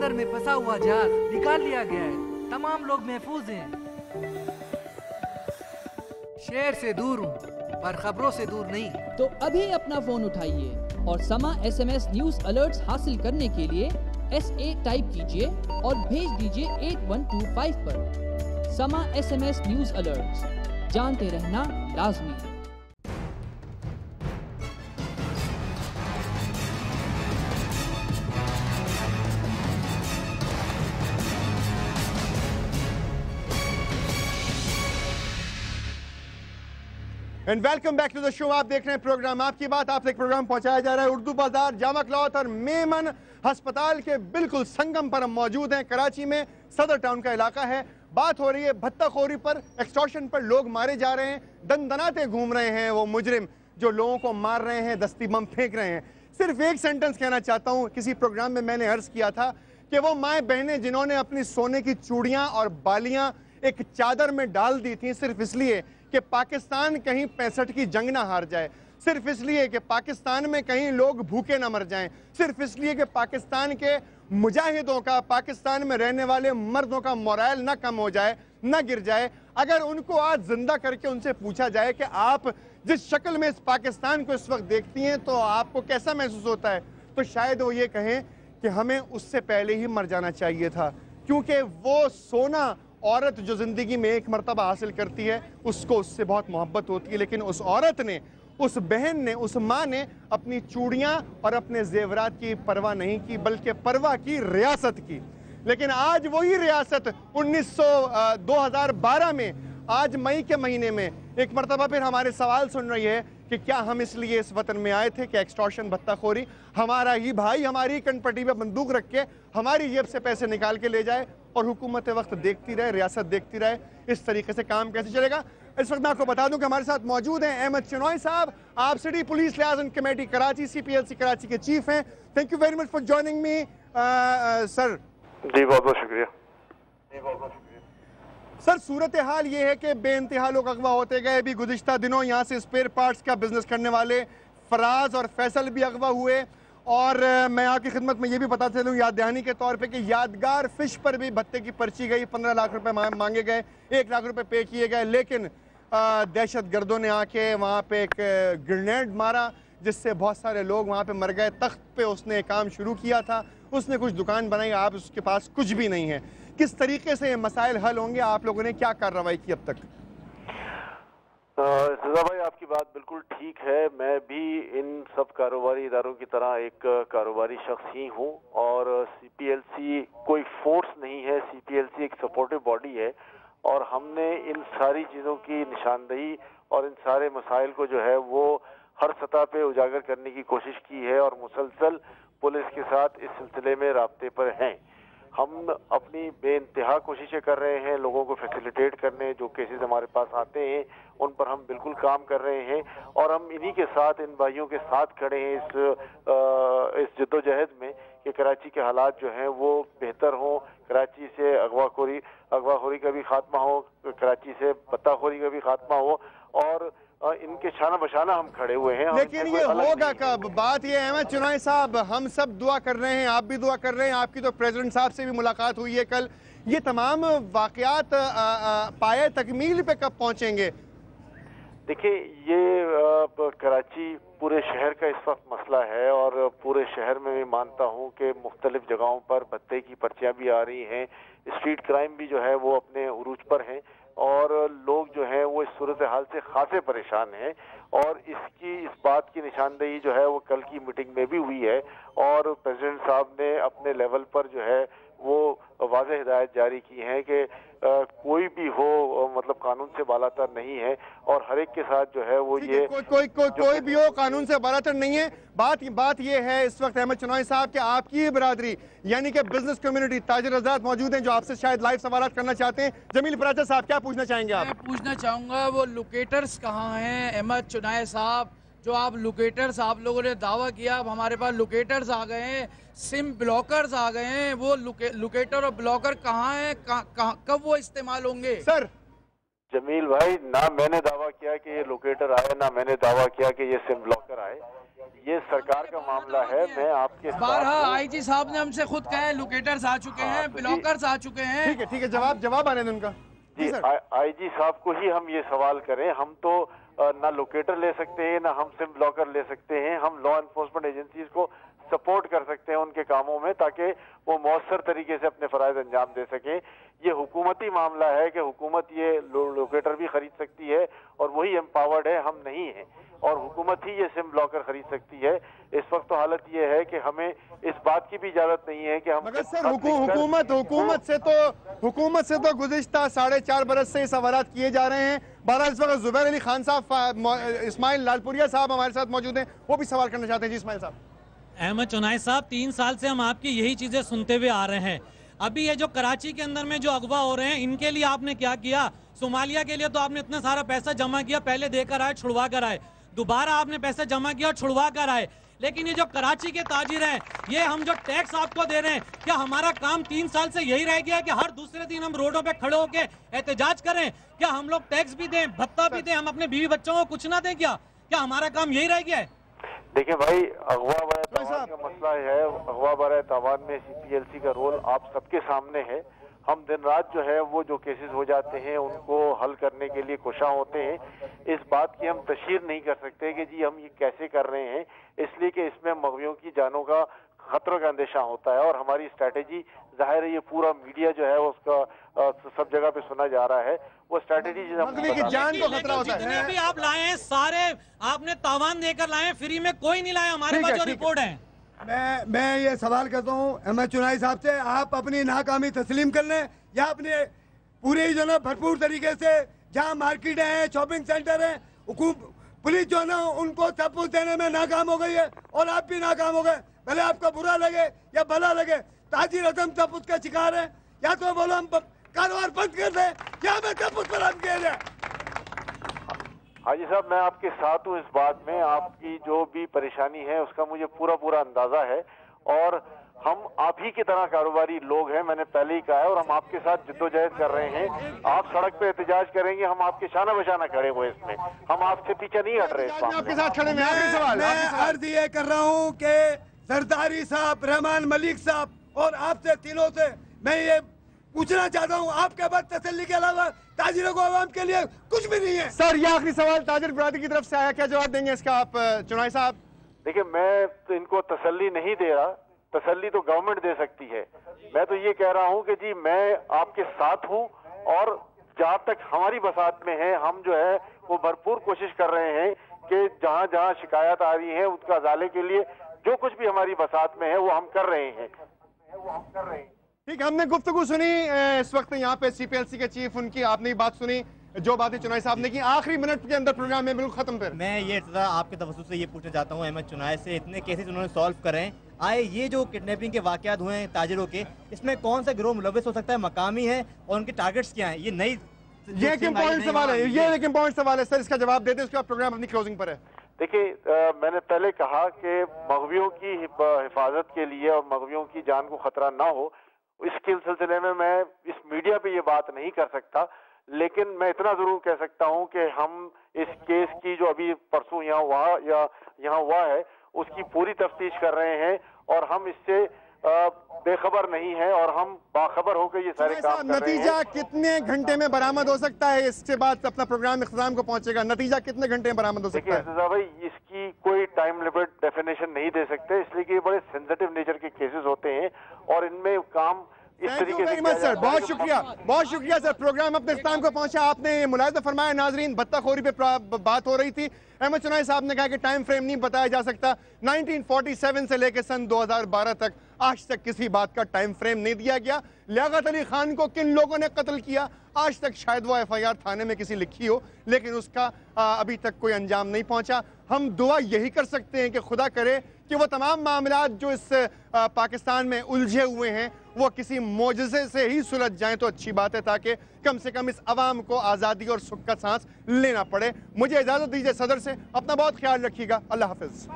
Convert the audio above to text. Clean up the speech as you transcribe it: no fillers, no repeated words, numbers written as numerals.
समंदर में फंसा हुआ जहाज निकाल लिया गया है। तमाम लोग महफूज हैं। शहर से दूर हूँ पर खबरों से दूर नहीं। तो अभी अपना फोन उठाइए और समा SMS न्यूज अलर्ट्स हासिल करने के लिए SA टाइप कीजिए और भेज दीजिए 8125 पर। समा SMS न्यूज अलर्ट्स, जानते रहना लाजमी। And welcome back to the show. आप देख रहे हैं प्रोग्राम आपकी बात। आप तक प्रोग्राम पहुंचाया जा रहा है उर्दू बाजार, जामा क्लॉथ और मेमन अस्पताल के बिल्कुल संगम पर हम मौजूद हैं। कराची में सदर टाउन का इलाका है। बात हो रही है भत्ताखोरी पर, एक्सटॉर्शन पर। लोग मारे जा रहे हैं, दंदनाते घूम रहे हैं वो मुजरिम जो लोगों को मार रहे हैं, दस्ती बम फेंक रहे हैं। सिर्फ एक सेंटेंस कहना चाहता हूँ। किसी प्रोग्राम में मैंने अर्ज किया था कि वो माएँ बहनें जिन्होंने अपनी सोने की चूड़ियाँ और बालियाँ एक चादर में डाल दी थी सिर्फ इसलिए कि पाकिस्तान कहीं 65 की जंग ना हार जाए, सिर्फ इसलिए कि पाकिस्तान में कहीं लोग भूखे ना मर जाएं, सिर्फ इसलिए कि पाकिस्तान के मुजाहिदों का, पाकिस्तान में रहने वाले मर्दों का मोरल ना कम हो जाए, ना गिर जाए। अगर उनको आज जिंदा करके उनसे पूछा जाए कि आप जिस शक्ल में इस पाकिस्तान को इस वक्त देखती हैं तो आपको कैसा महसूस होता है, तो शायद वो ये कहें कि हमें उससे पहले ही मर जाना चाहिए था। क्योंकि वो सोना औरत जो जिंदगी में एक मर्तबा हासिल करती है उसको उससे बहुत मोहब्बत होती है, लेकिन उस औरत ने, उस बहन ने, उस माँ ने अपनी चूड़ियाँ और अपने जेवरात की परवाह नहीं की, बल्कि परवाह की रियासत की। लेकिन आज वही रियासत 2012 में, आज मई के महीने में एक मर्तबा फिर हमारे सवाल सुन रही है कि क्या हम इसलिए इस वतन में आए थे कि एक्सटॉर्शन, भत्ताखोरी, हमारा ही भाई हमारी कनपट्टी पे बंदूक रख के हमारी जेब से पैसे निकाल के ले जाए और हुकूमत वक्त देखती रहे, रियासत देखती रहे। इस तरीके से काम कैसे चलेगा? इस वक्त मैं आपको बता दूं कि हमारे साथ मौजूद हैं अहमद चिनॉय साहब। आप city police liaison committee Karachi, CPLC Karachi के चीफ हैं। Thank you very much for joining me sir. जी बहुत बहुत शुक्रिया। सर, सूरत हाल ये है कि बेइंतहा लोग अगवा होते गए। अभी गुज़िश्ता दिनों यहाँ से स्पेयर पार्ट्स का बिजनेस करने वाले फराज और फैसल भी अगवा हुए। और मैं आपकी खिदमत में ये भी बता चलूँ याद दहानी के तौर पे कि यादगार फिश पर भी भत्ते की पर्ची गई, 15 लाख रुपए मांगे गए, 1 लाख रुपए पे किए गए, लेकिन दहशत गर्दों ने आके वहाँ पे एक ग्रेनेड मारा जिससे बहुत सारे लोग वहाँ पे मर गए। तख्त पे उसने काम शुरू किया था, उसने कुछ दुकान बनाई, आप उसके पास कुछ भी नहीं है। किस तरीके से ये मसाइल हल होंगे? आप लोगों ने क्या कार्रवाई की अब तक? रज़ा भाई, आपकी बात बिल्कुल ठीक है। मैं भी इन सब कारोबारी इदारों की तरह एक कारोबारी शख्स ही हूँ और CPLC कोई फोर्स नहीं है, CPLC एक सपोर्टिव बॉडी है और हमने इन सारी चीज़ों की निशानदही और इन सारे मसाइल को जो है वो हर सतह पे उजागर करने की कोशिश की है और मुसलसल पुलिस के साथ इस सिलसिले में राब्ते पर हैं। हम अपनी बेइंतहा कोशिशें कर रहे हैं लोगों को फैसिलिटेट करने, जो केसेस हमारे पास आते हैं उन पर हम बिल्कुल काम कर रहे हैं और हम इन्हीं के साथ, इन भाइयों के साथ खड़े हैं इस जद्दोजहद में कि कराची के हालात जो हैं वो बेहतर हों, कराची से अगवाखोरी का भी खात्मा हो, कराची से भत्ताखोरी का भी खात्मा हो और इनके शाना बशाना हम खड़े हुए हैं। लेकिन ये होगा कब? बात ये अहमद चिनॉय साहब, हम सब दुआ कर रहे हैं, आप भी दुआ कर रहे हैं, आपकी तो प्रेसिडेंट साहब से भी मुलाकात हुई है कल। ये तमाम वाकयात पाए तकमील पे कब पहुंचेंगे? देखिए, ये कराची पूरे शहर का इस वक्त मसला है और पूरे शहर में मैं मानता हूँ कि मुख्तलिफ जगहों पर भत्ते की पर्चियाँ भी आ रही हैं, स्ट्रीट क्राइम भी जो है वो अपने उरूज पर हैं और लोग जो हैं वो इस सूरत हाल से खासे परेशान हैं और इस बात की निशानदेही जो है वो कल की मीटिंग में भी हुई है और प्रेसिडेंट साहब ने अपने लेवल पर जो है वो वाज़ेह हिदायत जारी की है कि कोई भी हो, मतलब कानून से बालातर नहीं है और हर एक के साथ जो है वो ये कोई भी हो, कानून से बालातर नहीं है। बात ये है इस वक्त अहमद चिनॉय साहब कि आपकी बिरादरी यानी कि बिजनेस कम्युनिटी, ताजिर हज़रात मौजूद हैं जो आपसे शायद लाइव सवाल करना चाहते हैं। जमील फराजा साहब, क्या पूछना चाहेंगे आप? मैं पूछना चाहूँगा वो लोकेटर्स कहाँ हैं? अहमद चिनॉय साहब, जो आप लोकेटर्स, आप लोगों ने दावा किया अब हमारे पास लोकेटर्स आ गए हैं, सिम ब्लॉकर्स आ गए हैं, वो लोकेटर और ब्लॉकर कहाँ हैं? कब वो इस्तेमाल होंगे? सर जमील भाई, ना मैंने दावा किया कि ये लोकेटर आए, ना मैंने दावा किया कि ये सिम ब्लॉकर आए। ये सरकार का मामला है। मैं आपके बारहा आईजी साहब ने हमसे खुद कहा, लोकेटर्स आ चुके हैं, ब्लॉकर्स आ चुके हैं। ठीक है, जवाब आने दें उनका। जी, आईजी साहब को ही हम ये सवाल करें। हम तो ना लोकेटर ले सकते हैं, ना हम सिम ब्लॉकर ले सकते हैं। हम लॉ एनफोर्समेंट एजेंसीज को सपोर्ट कर सकते हैं उनके कामों में, ताकि वो मौसर तरीके से अपने फराइज अंजाम दे सकें। ये हुकूमती मामला है कि हुकूमत ये लोकेटर भी खरीद सकती है और वही एम्पावर्ड है, हम नहीं हैं। और हुकूमत ही ये सिम ब्लॉकर खरीद सकती है। इस वक्त तो हालत ये है कि हमें इस बात की भी इजाजत नहीं है कि हम, मगर सर हुकूमत से तो गुज़िश्ता 4.5 बरस से सवालात किए जा रहे हैं। बहरहाल इस वक्त जुबैर अली खान साहब, इस्माइल लालपुरिया साहब हमारे साथ मौजूद हैं, वो भी सवाल करना चाहते हैं। जी इस्माइल साहब। अहमद चुनाई साहब, 3 साल से हम आपकी यही चीजें सुनते हुए आ रहे हैं। अभी ये जो कराची के अंदर में जो अगवा हो रहे हैं, इनके लिए आपने क्या किया? सोमालिया के लिए तो आपने इतना सारा पैसा जमा किया, पहले देकर आए, छुड़वा कर आए, दोबारा आपने पैसा जमा किया और छुड़वा कर आए। लेकिन ये जो कराची के ताजिर हैं, ये हम जो टैक्स आपको दे रहे हैं, क्या हमारा काम 3 साल से यही रह गया है कि हर दूसरे दिन हम रोडों पे खड़े होकर एहतजाज करें? क्या हम लोग टैक्स भी दें, भत्ता भी दें, हम अपने बीवी बच्चों को कुछ ना दें? क्या हमारा काम यही रह गया है? देखिए भाई, अगवा बराए तावान का मसला है। अगवा बराए तावान में CPLC का रोल आप सबके सामने है। हम दिन रात जो है वो जो केसेस हो जाते हैं उनको हल करने के लिए कोशिश होते हैं। इस बात की हम तशहीर नहीं कर सकते कि जी हम ये कैसे कर रहे हैं, इसलिए कि इसमें मग़वियों की जानों का खतरों का अंदेशा होता है। और हमारी स्ट्रैटेजी जाहिर है, ये पूरा मीडिया जो है उसका सब जगह पे सुना जा रहा है, वो स्ट्रैटेजी जितने भी आप लाए हैं सारे आपने तावान देकर लाए हैं, फ्री में कोई नहीं लाया। हमारे पास जो रिपोर्ट है, मैं ये सवाल करता हूँ अहमद चुनाई साहब से, आप अपनी नाकामी तस्लीम कर लें या अपने पूरे जो ना भरपूर तरीके से जहाँ मार्केट है, शॉपिंग सेंटर है, पुलिस जो है ना उनको सब कुछ देने में नाकाम हो गई है और आप भी नाकाम हो गए। भले आपको बुरा लगे या भला लगे, ताजिर अदम सब उसका शिकार है। या तो बोलो हम कारोबार बंद कर दें या हमें सब कुछ पर कह दें। हाजी साहब, मैं आपके साथ हूँ इस बात में। आपकी जो भी परेशानी है उसका मुझे पूरा अंदाजा है और हम आप ही की तरह कारोबारी लोग हैं, मैंने पहले ही कहा है, और हम आपके साथ जिद्दोजहद कर रहे हैं। आप सड़क पे एहतजाज करेंगे, हम आपके शाना बशाना खड़े हुए इसमें, हम आपसे पीछे नहीं हट रहे इस मामले में। आपके साथ खड़े मैं अर्ज ये कर रहा हूँ कि जरदारी साहब, रहमान मलिक साहब और आपसे तीनों से मैं ये पूछना चाहता हूँ, आपके पास तसल्ली के अलावा ताजिरों को आवाम के लिए कुछ भी नहीं है? सर ये आखिरी सवाल ताजिर बरादरी की तरफ से आया, क्या जवाब देंगे इसका आप चुनाई साहब? देखिए, मैं तो इनको तसल्ली नहीं दे रहा, तसल्ली तो गवर्नमेंट दे सकती है। मैं तो ये कह रहा हूँ कि जी मैं आपके साथ हूँ और जहाँ तक हमारी बसात में है हम जो है वो भरपूर कोशिश कर रहे हैं कि जहाँ जहाँ शिकायत आ रही है उसका अजाले के लिए जो कुछ भी हमारी बसात में है वो हम कर रहे हैं। ठीक है, हमने गुफ्तगू सुनी इस वक्त यहाँ पे CPLC के चीफ, उनकी आपने बात सुनी, जो बातें चुनाई साहब ने की। आखिरी मिनट के अंदर प्रोग्राम में बिल्कुल खत्म। फिर मैं ये आपके तवज्जुह से ये पूछना चाहता हूँ अहमद चुनाई से, इतने केसेस उन्होंने सॉल्व करे आए, ये जो किडनैपिंग के वाकयात हुए हैं ताजिरों के, इसमें कौन सा गिरोह मुलव्विस हो सकता है, मकामी है और उनके टारगेट्स क्या हैं? ये नई ये एक इम्पोर्टेंट सवाल है, ये एक इम्पोर्टेंट सवाल है सर, इसका जवाब देते हैं, उसके बाद प्रोग्राम अपनी क्लोजिंग पर है। देखिए, मैंने पहले कहा कि मग़वियों की हिफाजत के लिए और मग़वियों की जान को खतरा ना हो, इसके सिलसिले में मैं इस मीडिया पे ये बात नहीं कर सकता, लेकिन मैं इतना जरूर कह सकता हूं कि हम इस केस की जो अभी परसों यहाँ हुआ है उसकी पूरी तफ्तीश कर रहे हैं और हम इससे बेखबर नहीं है और हम बाखबर होकर ये सारे काम कर रहे हैं। नतीजा कितने घंटे में बरामद हो सकता है? इसके बाद अपना प्रोग्राम इख्तिताम को पहुंचेगा, नतीजा कितने घंटे में बरामद हो सकता है? देखिए भाई, इसकी कोई टाइम लिमिट डेफिनेशन नहीं दे सकते, इसलिए कि ये बड़े सेंसिटिव नेचर के केसेस होते हैं और इनमें काम इस तरीके से। सर बहुत शुक्रिया सर, प्रोग्राम अपने इख्तिताम को पहुंचा। आपने मुलाहिजा फरमाया नाजरीन, बत्ताखोरी पे बात हो रही थी। अहमद चुनाई साहब ने कहा कि टाइम फ्रेम नहीं बताया जा सकता। 1947 से लेकर सन 2012 तक आज तक किसी बात का टाइम फ्रेम नहीं दिया गया। लियाकत अली खान को किन लोगों ने कत्ल किया, आज तक शायद वो FIR थाने में किसी लिखी हो, लेकिन उसका अभी तक कोई अंजाम नहीं पहुंचा। हम दुआ यही कर सकते हैं कि खुदा करे कि वो तमाम मामला जो इस पाकिस्तान में उलझे हुए हैं वो किसी मोजज़े से ही सुलझ जाएं तो अच्छी बात है, ताकि कम से कम इस अवाम को आज़ादी और सुख का सांस लेना पड़े। मुझे इजाज़त दीजिए सदर से, अपना बहुत ख्याल रखिएगा, अल्लाह हाफिज़।